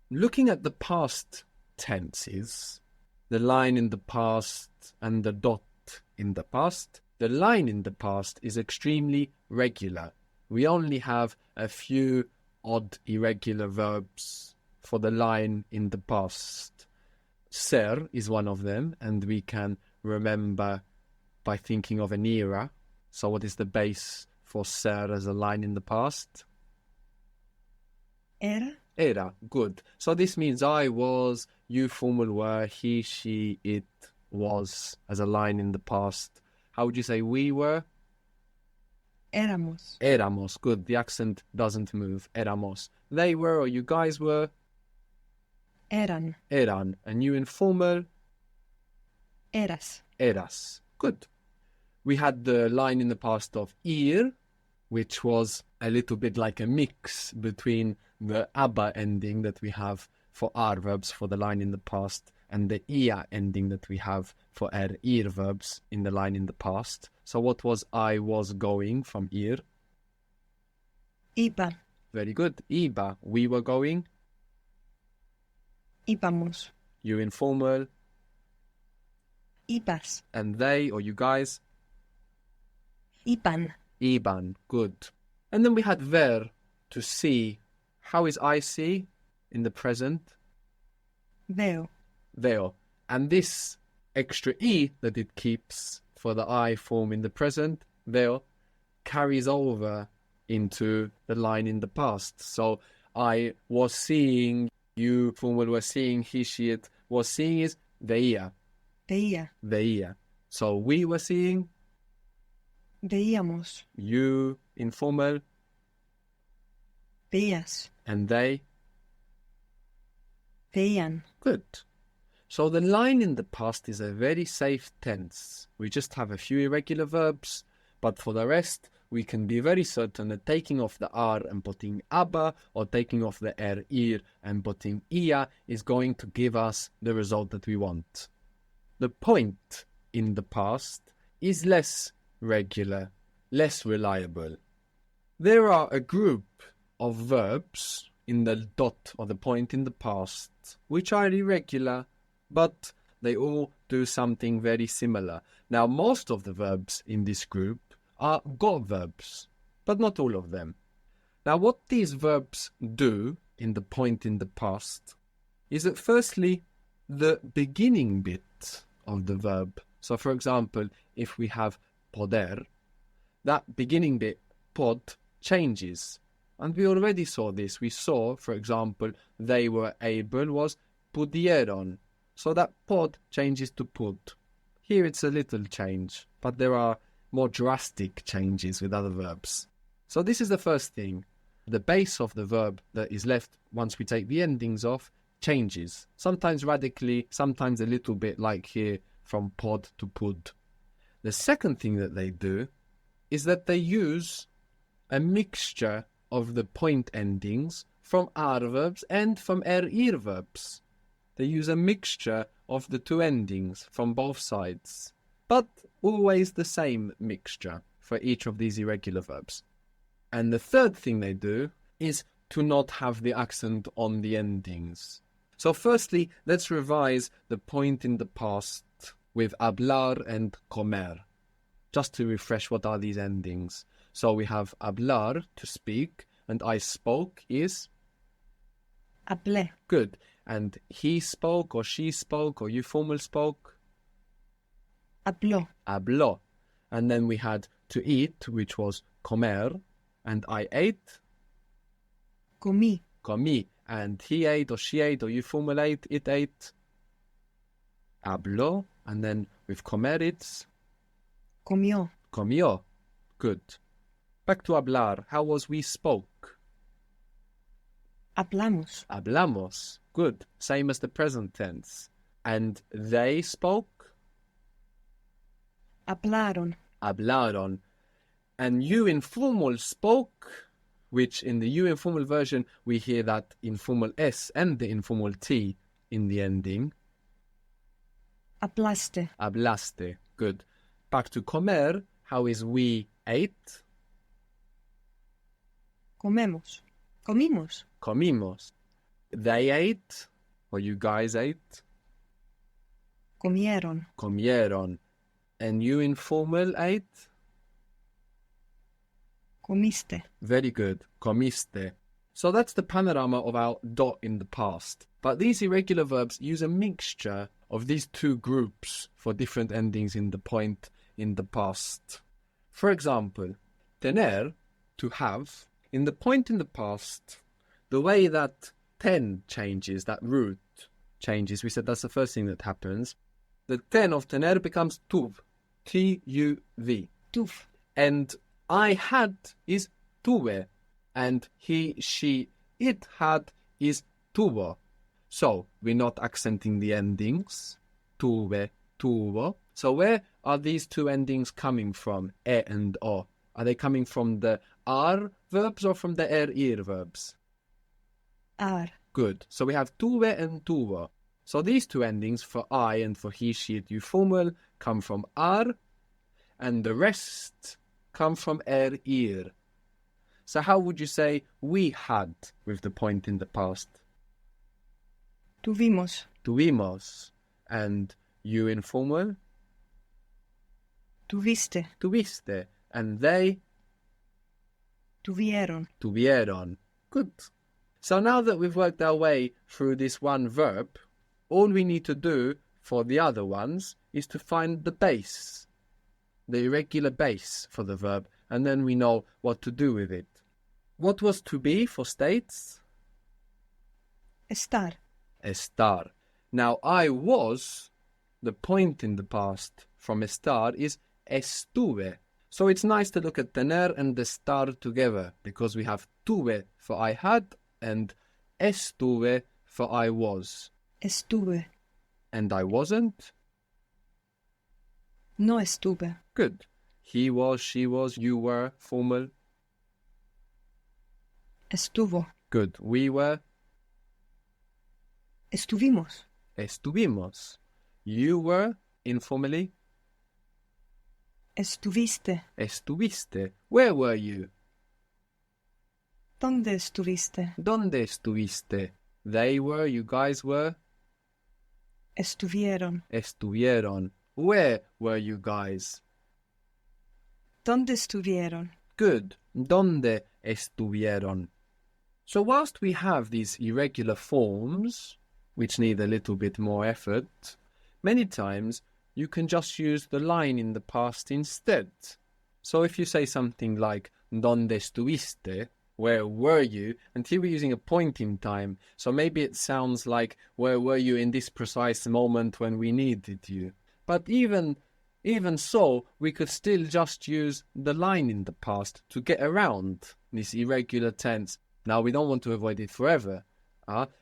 looking at the past tenses, the line in the past and the dot in the past, the line in the past is extremely regular. We only have a few odd irregular verbs for the line in the past. Ser is one of them, and we can remember by thinking of an era. So what is the base for ser as a line in the past? Era. Era, good. So this means I was, you formal were, he, she, it was as a line in the past. How would you say we were? Éramos. Éramos, good. The accent doesn't move. Éramos. They were or you guys were? Eran. Eran. And you informal? Eras. Eras. Good. We had the line in the past of ir, which was a little bit like a mix between the aba ending that we have for our verbs for the line in the past and the ia ending that we have for our ir verbs in the line in the past. So what was I was going from ir? Iba. Very good. Iba. We were going. Íbamos. You informal. Ibas. And they or you guys. Iban. Iban. Good. And then we had ver, to see. How is I see in the present? Veo. Veo. And this extra e that it keeps for the I form in the present, veo, carries over into the line in the past. So I was seeing, you formal were seeing, he, she, it was seeing is veía. Veía. Veía. So we were seeing. Veíamos. You informal. Veías. And they. Veían. Good. So the line in the past is a very safe tense. We just have a few irregular verbs, but for the rest, we can be very certain that taking off the R and putting aba, or taking off the ir and putting ia is going to give us the result that we want. The point in the past is less regular, less reliable. There are a group of verbs in the dot or the point in the past which are irregular, but they all do something very similar. Now, most of the verbs in this group are got verbs, but not all of them. Now, what these verbs do in the point in the past is that firstly, the beginning bit of the verb. So, for example, if we have poder, that beginning bit, pod, changes. And we already saw this. We saw, for example, they were able was pudieron. So that pod changes to pud. Here it's a little change, but there are more drastic changes with other verbs. So this is the first thing. The base of the verb that is left once we take the endings off changes. Sometimes radically, sometimes a little bit like here from pod to pud. The second thing that they do is that they use a mixture of the point endings from ar verbs and from ir verbs. They use a mixture of the two endings from both sides, but always the same mixture for each of these irregular verbs. And the third thing they do is to not have the accent on the endings. So firstly, let's revise the point in the past with hablar and comer, just to refresh what are these endings. So we have hablar, to speak, and I spoke is? Hablé. Good. And he spoke, or she spoke, or you formal spoke? Habló. Habló. And then we had to eat, which was comer, and I ate? Comí. Comí. And he ate, or she ate, or you formal ate, it ate? Habló. And then with comer it's? Comió. Comió. Good. Back to hablar. How was we spoke? Hablamos. Hablamos. Good. Same as the present tense. And they spoke? Hablaron. Hablaron. And you informal spoke, which in the you informal version, we hear that informal S and the informal T in the ending. Hablaste. Hablaste. Good. Back to comer. How is we ate? Comemos. Comimos. Comimos. they ate, or you guys ate. Comieron. Comieron. And you informal ate. Comiste. Very good. Comiste. So that's the panorama of our dot in the past. But these irregular verbs use a mixture of these two groups for different endings in the point in the past. For example, tener, to have, in the point in the past, the way that ten changes, that root changes, we said that's the first thing that happens. The ten of tener becomes tuv, T-U-V. Tuv. And I had is tuve, and he, she, it had is tuvo. So we're not accenting the endings, tuve, tuvo. So where are these two endings coming from, e and o? Are they coming from the ar verbs or from the ir verbs? Ar. Good. So we have tuve and tuvo. So these two endings for I and for he, she, it, you formal come from ar, and the rest come from ir. So how would you say we had with the point in the past? Tuvimos. Tuvimos. And you informal? Tuviste. Tuviste. And they? Tuvieron. Tuvieron. Good. So now that we've worked our way through this one verb, all we need to do for the other ones is to find the base, the irregular base for the verb, and then we know what to do with it. What was to be for states? Estar. Estar. Now, I was, the point in the past from estar is estuve. So it's nice to look at tener and estar together, because we have tuve for I had and estuve for I was. Estuve. And I wasn't? No estuve. Good. He was, she was, you were, formal. Estuvo. Good. We were. Estuvimos. Estuvimos. You were, informally. Estuviste. Estuviste. Where were you? ¿Dónde estuviste? ¿Dónde estuviste? They were, you guys were. Estuvieron. Estuvieron. Where were you guys? ¿Dónde estuvieron? Good. ¿Dónde estuvieron? So whilst we have these irregular forms, which need a little bit more effort, many times you can just use the line in the past instead. So if you say something like, ¿Dónde estuviste? Where were you? And here we're using a point in time, so maybe it sounds like, where were you in this precise moment when we needed you? But even so, we could still just use the line in the past to get around this irregular tense. Now, we don't want to avoid it forever.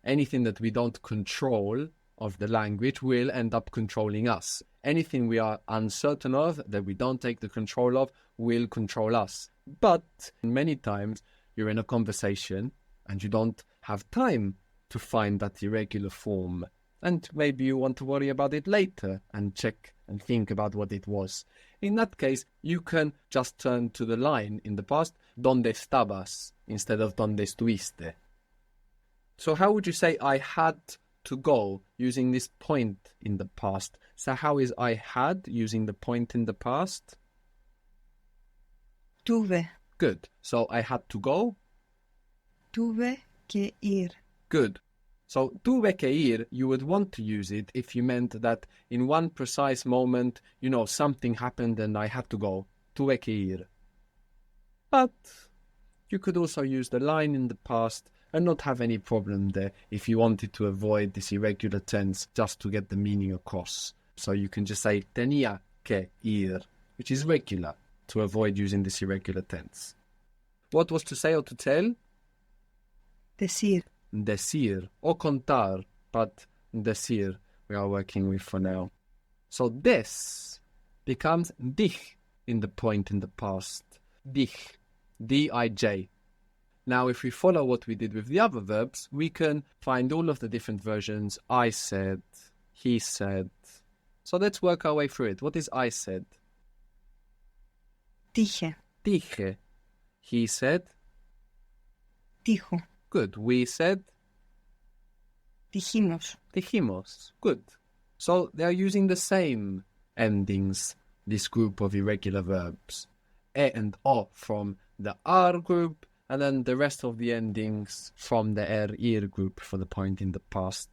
Anything that we don't control of the language will end up controlling us. Anything we are uncertain of, that we don't take the control of, will control us. But many times, you're in a conversation and you don't have time to find that irregular form. And maybe you want to worry about it later and check and think about what it was. In that case, you can just turn to the line in the past, ¿Dónde estabas? Instead of ¿Dónde estuviste? So how would you say I had to go using this point in the past? So how is I had using the point in the past? Tuve. Good. So I had to go? Tuve que ir. Good. So tuve que ir, you would want to use it if you meant that in one precise moment, something happened and I had to go. Tuve que ir. But you could also use the line in the past and not have any problem there if you wanted to avoid this irregular tense just to get the meaning across. So you can just say tenía que ir, which is regular, to avoid using this irregular tense. What was to say or to tell? Decir. Decir or contar, but decir we are working with for now. So des becomes dich in the point in the past. Dich. D-I-J. Now, if we follow what we did with the other verbs, we can find all of the different versions. I said, he said. So let's work our way through it. What is I said? Dije. Dije. He said. Dijo. Good. We said. Dijimos. Dijimos. Good. So they are using the same endings, this group of irregular verbs. E and o from the R group, and then the rest of the endings from the ir group for the point in the past.